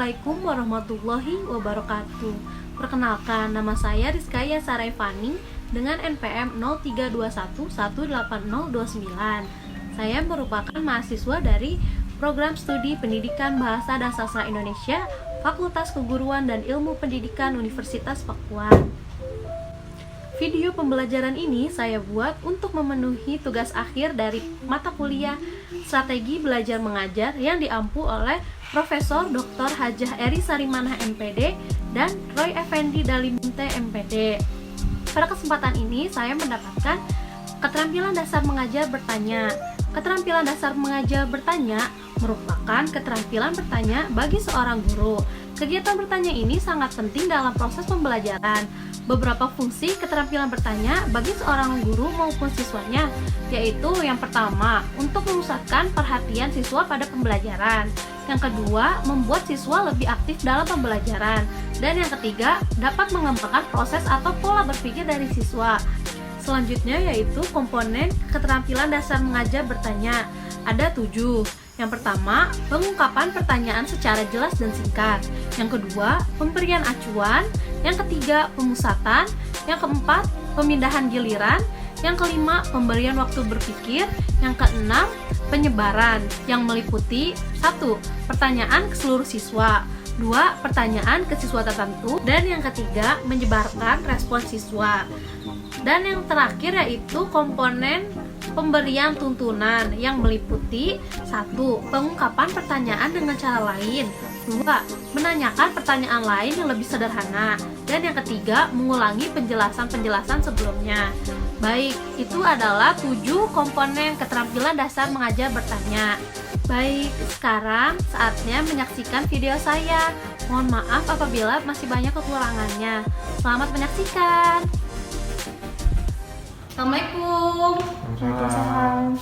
Assalamualaikum warahmatullahi wabarakatuh. Perkenalkan, nama saya Rizkaya Saraifani dengan NPM 0321180029. Saya merupakan mahasiswa dari Program Studi Pendidikan Bahasa dan Sastra Indonesia, Fakultas Keguruan dan Ilmu Pendidikan Universitas Pakuan. Video pembelajaran ini saya buat untuk memenuhi tugas akhir dari mata kuliah Strategi Belajar Mengajar yang diampu oleh Profesor Dr. Hajah Eri Sarimanah MPD dan Roy Effendi Dalimunte MPD. Pada kesempatan ini saya mendapatkan keterampilan dasar mengajar bertanya. Keterampilan dasar mengajar bertanya merupakan keterampilan bertanya bagi seorang guru. Kegiatan bertanya ini sangat penting dalam proses pembelajaran. Beberapa fungsi keterampilan bertanya bagi seorang guru maupun siswanya, yaitu yang pertama, untuk memusatkan perhatian siswa pada pembelajaran. Yang kedua, membuat siswa lebih aktif dalam pembelajaran. Dan yang ketiga, dapat mengembangkan proses atau pola berpikir dari siswa. Selanjutnya yaitu komponen keterampilan dasar mengajar bertanya. Ada 7. Yang pertama, pengungkapan pertanyaan secara jelas dan singkat. Yang kedua, pemberian acuan. Yang ketiga, pemusatan. Yang keempat, pemindahan giliran. Yang kelima, pemberian waktu berpikir. Yang keenam, penyebaran yang meliputi 1. Pertanyaan ke seluruh siswa. 2. Pertanyaan ke siswa tertentu. Dan yang ketiga, menyebarkan respon siswa. Dan yang terakhir yaitu komponen pemberian tuntunan yang meliputi 1. Pengungkapan pertanyaan dengan cara lain. 2. Menanyakan pertanyaan lain yang lebih sederhana. Dan yang ketiga, mengulangi penjelasan-penjelasan sebelumnya. Baik, itu adalah 7 komponen keterampilan dasar mengajar bertanya. Baik, sekarang saatnya menyaksikan video saya. Mohon maaf apabila masih banyak kekurangannya. Selamat menyaksikan. Assalamualaikum. Waalaikumsalam.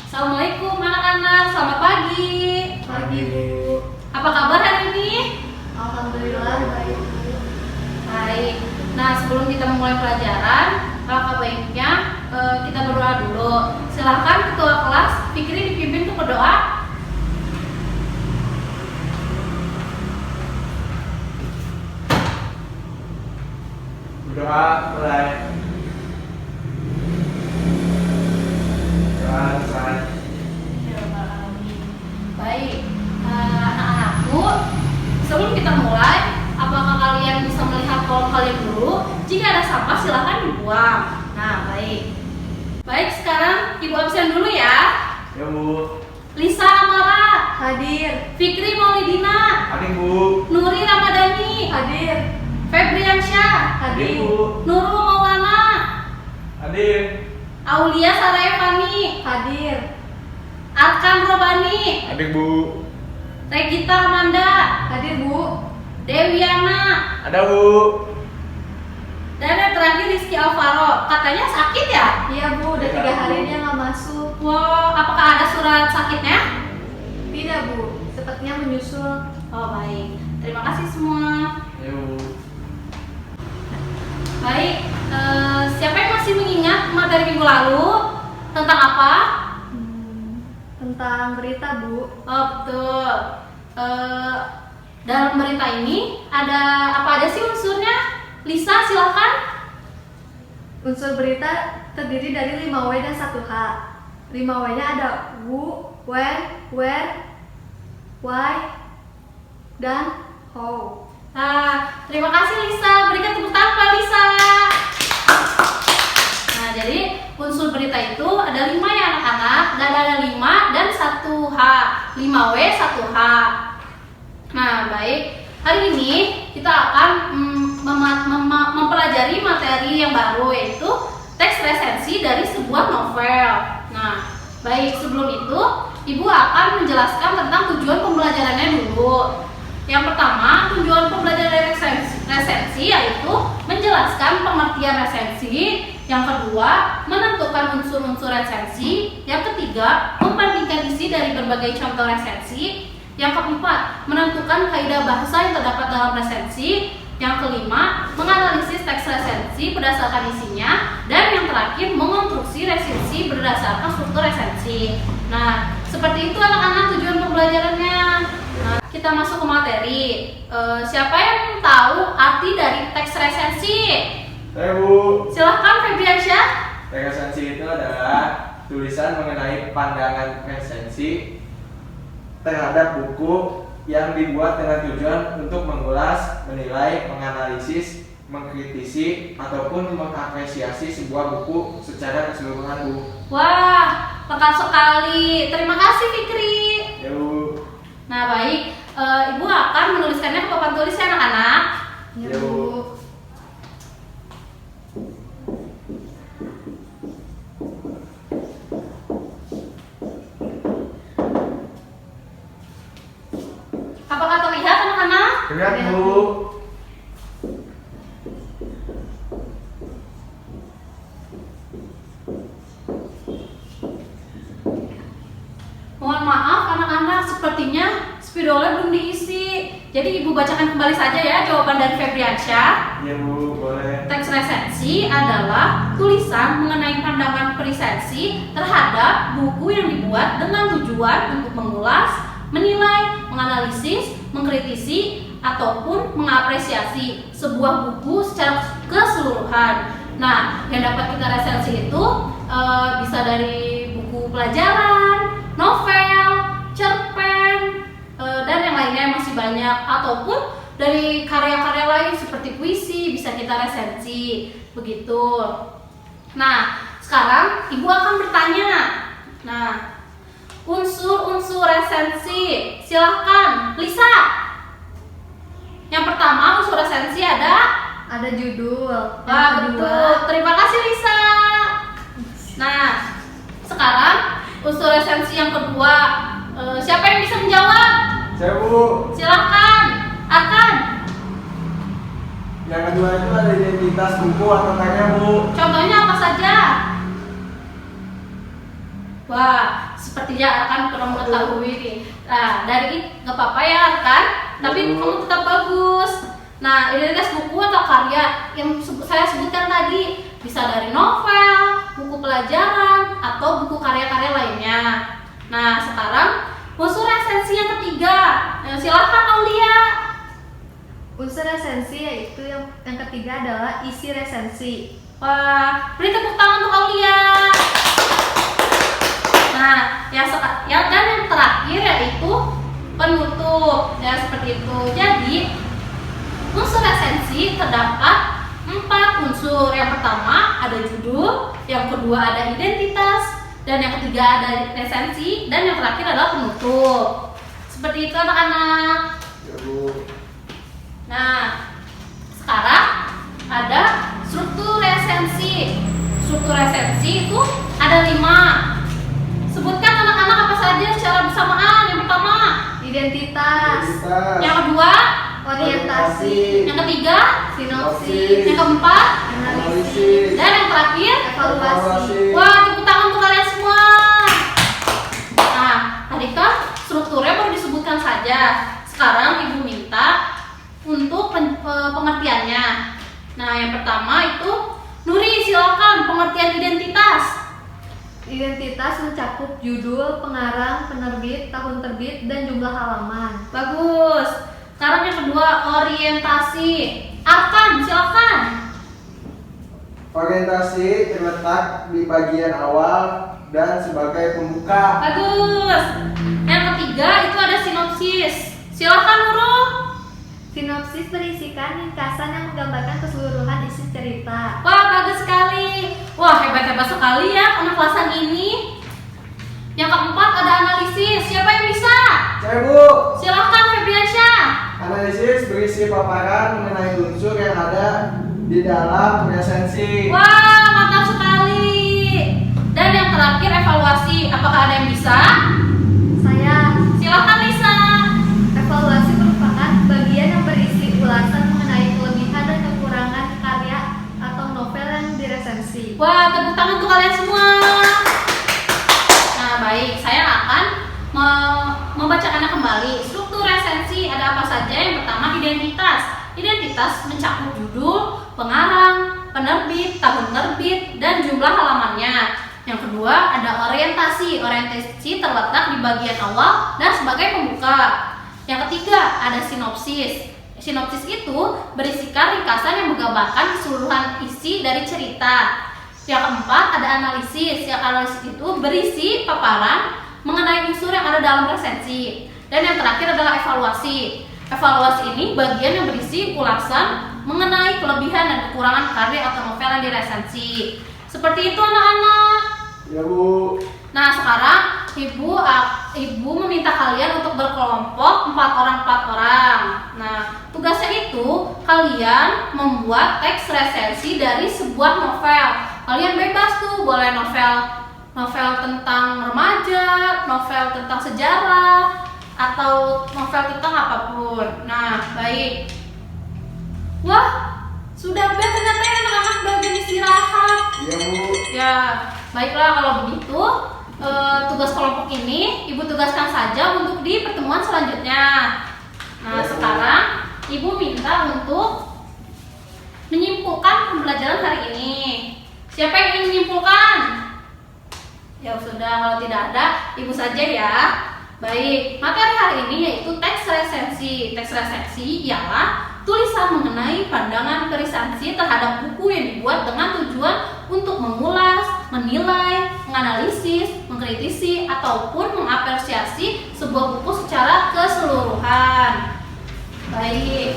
Assalamualaikum anak-anak, selamat pagi. Pagi, Bu. Apa kabar hari ini? Alhamdulillah baik, Bu. Baik. Nah, sebelum kita memulai pelajaran, alangkah baiknya kita berdoa dulu. Silahkan ketua kelas Fikri dipimpin untuk berdoa. Berdoa mulai. Doa selesai. Baik, anak-anakku, sebelum kita mulai, apakah kalian bisa melihat kolom kalian dulu? Jika ada sampah silahkan dibuang. Nah, baik. Baik, sekarang ibu absen dulu ya. Ya, Bu. Lisa Amara, Hadir. Fikri Maulidina, Hadir, Bu. Nuri Ramadhani, Hadir. Febriansyah, Hadir, Bu. Nurul Maulana, Hadir. Aulia Saraifani, Hadir. Arkan Robani, Hadir, Bu. Regita Amanda, Hadir, Bu. Dewiana, Ada, Bu. dan yang terakhir Rizky Alvaro. Katanya sakit ya? Iya, Bu, udah 3 hari dia nggak masuk. Wow, apakah ada surat sakitnya? Tidak, Bu. Sepertinya menyusul. Oh, baik. Terima kasih semua. Ya, Bu. Baik, siapa yang masih mengingat materi minggu lalu? Tentang apa? Tentang berita, Bu. Oh, betul. Dalam berita ini ada apa aja sih unsurnya? Lisa, silakan. Unsur berita terdiri dari 5 W dan 1 H. 5 W-nya ada who, when, where, why, dan how. Nah, terima kasih Lisa. Berikan tepuk tangan kepada Lisa. Nah, jadi unsur berita itu ada 5 ya anak-anak, dan ada 5 dan 1 H. 5 W, 1 H. Nah, baik. Hari ini kita akan mempelajari materi yang baru, yaitu teks resensi dari sebuah novel. Nah, baik, sebelum itu Ibu akan menjelaskan tentang tujuan pembelajarannya dulu. Yang pertama, tujuan pembelajaran resensi yaitu menjelaskan pengertian resensi. Yang kedua, menentukan unsur-unsur resensi. Yang ketiga, membandingkan isi dari berbagai contoh resensi. Yang keempat, menentukan kaidah bahasa yang terdapat dalam resensi. Yang kelima, menganalisis teks resensi berdasarkan isinya. Dan yang terakhir, mengonstruksi resensi berdasarkan struktur resensi. Nah, seperti itu anak-anak tujuan pembelajarannya. Nah, kita masuk ke materi. Siapa yang tahu arti dari teks resensi? Saya Bu. Silahkan Febriansyah. Teks resensi itu adalah tulisan mengenai pandangan resensi terhadap buku yang dibuat dengan tujuan untuk mengulas, menilai, menganalisis, mengkritisi, ataupun mengapresiasi sebuah buku secara keseluruhan, Bu. Wah, lengkap sekali. Terima kasih Fikri. Ya, Bu. Nah, baik. Ibu akan menuliskannya ke papan tulis ya anak-anak. Ya, Ya, Bu. Bu. Apakah terlihat anak-anak? Lihat, Bu. Mohon maaf anak-anak, sepertinya spidolnya belum diisi. Jadi ibu bacakan kembali saja ya jawaban dari Febriansyah. Ya, Bu, boleh. Teks resensi adalah tulisan mengenai pandangan presensi terhadap buku yang dibuat dengan tujuan untuk mengulas, menilai, menganalisis, mengkritisi, ataupun mengapresiasi sebuah buku secara keseluruhan. Nah, yang dapat kita resensi itu bisa dari buku pelajaran, novel, cerpen, dan yang lainnya yang masih banyak, ataupun dari karya-karya lain seperti puisi bisa kita resensi begitu. Nah, sekarang ibu akan bertanya. Nah, unsur-unsur resensi, silahkan Lisa. Yang pertama unsur resensi ada judul. Yang Wah, kedua, betul. Terima kasih Lisa. Nah, sekarang unsur resensi yang kedua, siapa yang bisa menjawab? Saya, Bu. Silahkan, Akan. Yang kedua itu ada identitas buku atau karya, Bu. Contohnya apa saja? Wah, sepertinya Arkan kurang mengetahui nih. Nah, dari nggak apa-apa ya Arkan, tapi kamu tetap bagus. Nah, identitas buku atau karya yang saya sebutkan tadi bisa dari novel, buku pelajaran, atau buku karya-karya lainnya. Nah, sekarang unsur resensi yang ketiga. Silahkan Aulia. unsur resensi yaitu yang ketiga adalah isi resensi. Wah, beri tepuk tangan untuk Aulia. Nah, yang terakhir yaitu penutup. Ya, seperti itu. Jadi, unsur resensi terdapat 4 unsur. Yang pertama ada judul, yang kedua ada identitas, dan yang ketiga ada resensi, dan yang terakhir adalah penutup. Seperti itu anak-anak. Ya, Bu. Nah, sekarang ada struktur resensi. Struktur resensi itu ada 5. Sebutkan anak-anak apa saja secara bersamaan. Yang pertama, Identitas, Identitas. yang kedua, orientasi, yang ketiga, sinopsis, yang keempat, analisis, dan yang terakhir. evaluasi. Wah, tepuk tangan untuk kalian semua. Nah, tadi kan strukturnya baru disebutkan saja. Sekarang ibu minta untuk pengertiannya. Nah, yang pertama itu Nuri, silakan pengertian identitas. Identitas mencakup judul, pengarang, penerbit, tahun terbit, dan jumlah halaman. Bagus. Sekarang yang kedua, orientasi. Arkan, silakan. Orientasi terletak di bagian awal dan sebagai pembuka. Bagus. Yang ketiga itu ada sinopsis. Silakan Nurul. Sinopsis berisikan ringkasan yang menggambarkan keseluruhan isi cerita. Wah, bagus sekali. Wah, hebat-hebat sekali ya anak kelasan ini. Yang keempat ada analisis. Siapa yang bisa? Saya, Bu. Silahkan Febriansyah. Analisis berisi paparan mengenai unsur yang ada di dalam resensi. Wah, mantap sekali. Dan yang terakhir evaluasi. Apakah ada yang bisa? Saya, Silahkan Lisa. evaluasi merupakan bagian yang berisi ulasan mengenai kelebihan dan kekurangan karya atau novel yang diresensi. Wah, tepuk tangan untuk kalian semua. Nah, baik, saya akan membacakannya kembali. Struktur resensi ada apa saja? Yang pertama identitas. Identitas aktivitas mencakup judul, pengarang, penerbit, tahun terbit, dan jumlah halamannya. Yang kedua ada orientasi. Orientasi terletak di bagian awal dan sebagai pembuka. Yang ketiga ada sinopsis. Sinopsis itu berisikan ringkasan yang menggambarkan keseluruhan isi dari cerita. Yang keempat ada analisis. Yang analisis itu berisi paparan mengenai unsur yang ada dalam resensi. Dan yang terakhir adalah evaluasi. Evaluasi ini bagian yang berisi ulasan mengenai kelebihan dan kekurangan karya atau novel yang diresensi. Seperti itu anak-anak. Ya Bu. Nah sekarang ibu meminta kalian untuk berkelompok 4 orang. Nah tugasnya itu kalian membuat teks resensi dari sebuah novel. Kalian bebas tuh, boleh novel tentang remaja, novel tentang sejarah, atau novel tentang apapun. Nah baik. Wah sudah bed ternyata ya anak-anak, bagian istirahat. Iya Bu. Ya, baiklah kalau begitu tugas kelompok ini ibu tugaskan saja untuk di pertemuan selanjutnya. Nah, sekarang ibu minta untuk menyimpulkan pembelajaran hari ini. Siapa yang ingin menyimpulkan? Ya sudah, kalau tidak ada ibu saja ya. Baik, materi hari ini yaitu teks resensi. Teks resensi ialah tulisan mengenai pandangan resensi terhadap buku yang dibuat dengan tujuan untuk mengulas, menilai, menganalisis, mengkritisi, ataupun mengapresiasi sebuah buku secara keseluruhan. Baik.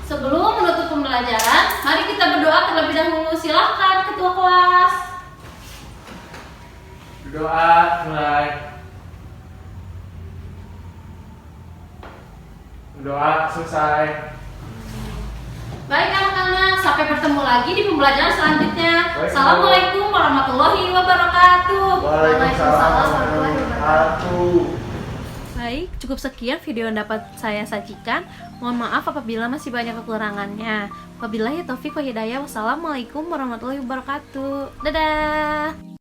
Sebelum menutup pembelajaran, mari kita berdoa terlebih dahulu. Silakan ketua kelas. Doa mulai. Doa selesai. Baik anak-anak, sampai bertemu lagi di pembelajaran selanjutnya. Baik, Assalamualaikum warahmatullahi wabarakatuh. Waalaikumsalam warahmatullahi wabarakatuh. Baik, cukup sekian video yang dapat saya sajikan. Mohon maaf apabila masih banyak kekurangannya. Wabillahi taufiq wa hidayah. Wassalamualaikum warahmatullahi wabarakatuh. Dadah.